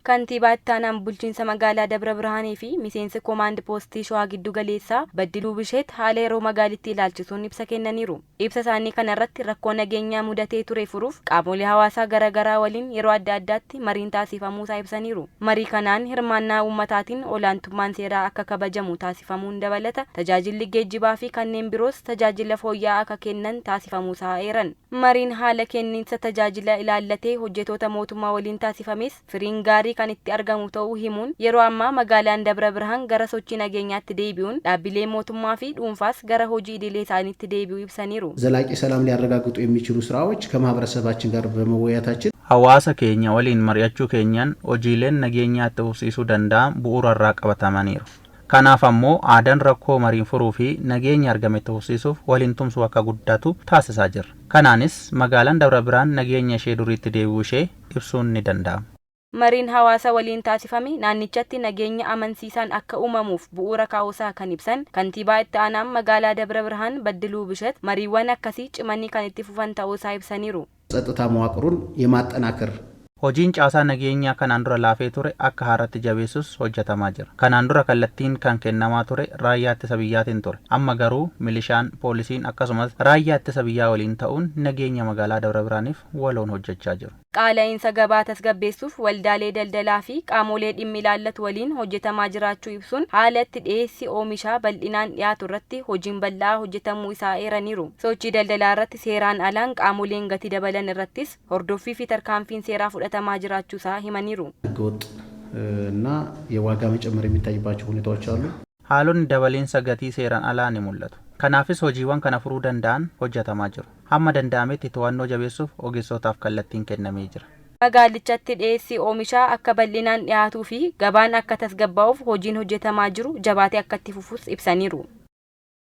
Kantiibaa Ittaanaan bulchiinsa magaalaa Dabra Birhaanii fi miseensi koomaand poostii Shawaa Giddu Galeessaa Baddiluu Bisheet haala yeroo magaalittii ilaalchisuun ibsa kennaniiru. Ibsa isaanii kana irratti rakkoo nageenyaa mudatee ture furuuf qaamolee hawaasaa garaagaraa waliin yeroo adda addaatti mariin taasifamuusaa ibsaniiru. Marii kanaan hirmaannaa uummataatiin olaantummaan seeraa akka kabajamu taasifamuun dabalata tajaajilli geejjibaa fi kanneen biroos tajaajila fooyya'aa akka kennan taasifamuusaa eeran. Mariin haala kenniinsa tajaajila ilaallatee hojjettoota mootummaa waliin taasifames firiin gaarii kan itti argamu ta'uu himuun yeroo ammaa magaalaan Dabra Birhaan gara sochii nageenyaatti deebi'uun dhaabbilee mootummaa fi dhuunfaas gara hojii idilee isaaniitti deebi'uu ibsaniiru. ዘላቂ ሰላም ሊያረጋግጡ የሚችሉ ስራዎች ከማህበረሰባችን ጋር በመወያየታችን hawaasa keenya waliin mari'achuu keenyan hojiileen nageenyaatti fufsiisuu danda'an bu'uurarraa qabatamaniiru. Kanaaf ammoo aadaan rakkoo mariin furuu fi nageenya argame fufsiisuuf waliin tumsuu akka guddatu taasisaa jira. Kanaanis magaalaan Dabra Birhaan nageenya ishee duriitti deebi'uu ishee ibsuun ni danda'ama. Mariin hawaasa waliin taasifame naannichatti nageenya amansiisaan akka uumamuuf bu'uura kaa'uusaa kan ibsan kantiibaa itti aanaan magaalaa Dabra Birhaan Baddiluu Bisheet mariiwwan akkasii cimanii kan itti fufan ta'uusaa ibsaniiru. ጸጥታ መዋቅሩን የማጠናከር hojiin caasaa nageenyaa kanaan dura laafee ture akka haaratti jabeessus hojjetamaa jira. Kanaan dura kallattiin kan kennamaa ture raayyaa ittisa biyyaatiin ture. Amma garuu milishaan, poolisiin akkasumas raayyaa ittisa biyyaa waliin ta'uun nageenya magaalaa Dabra Birhaaniif waloon hojjechaa jiru. Qaala'insa gabaa tasgabbeessuuf waldaalee daldalaa fi qaamolee dhimmi ilaallatu waliin hojjetamaa jiraachuu ibsuun haala itti dhiyeessi oomishaa bal'inaan dhiyaatu irratti hojiin bal'aa hojjetamuu isaa eeraniiru. Sochii daldalaa irratti seeraan alaan qaamoleen gatii dabalan irrattis hordoffii fi tarkaanfiin seeraa fudhatamaa jiraachuu isaa himaniiru. ህገወጥ እና የዋጋ መጨመር የሚታይባቸው ሁኔታዎች አሉ። Haalonni dabaliinsa gatii seeraan alaa ni mul'atu. Kanaafis hojiiwwan kana furuu danda'an hojjetamaa jiru. Hamma danda'ametti to'annoo jabeessuuf ogeessotaaf kallattiin kennamee jira. Magaalichatti dhiyeessi oomishaa akka bal'inaan dhiyaatuu fi gabaan akka tasgabbaa'uuf hojiin hojjetamaa jiru jabaatee akka itti fufus ibsaniiru.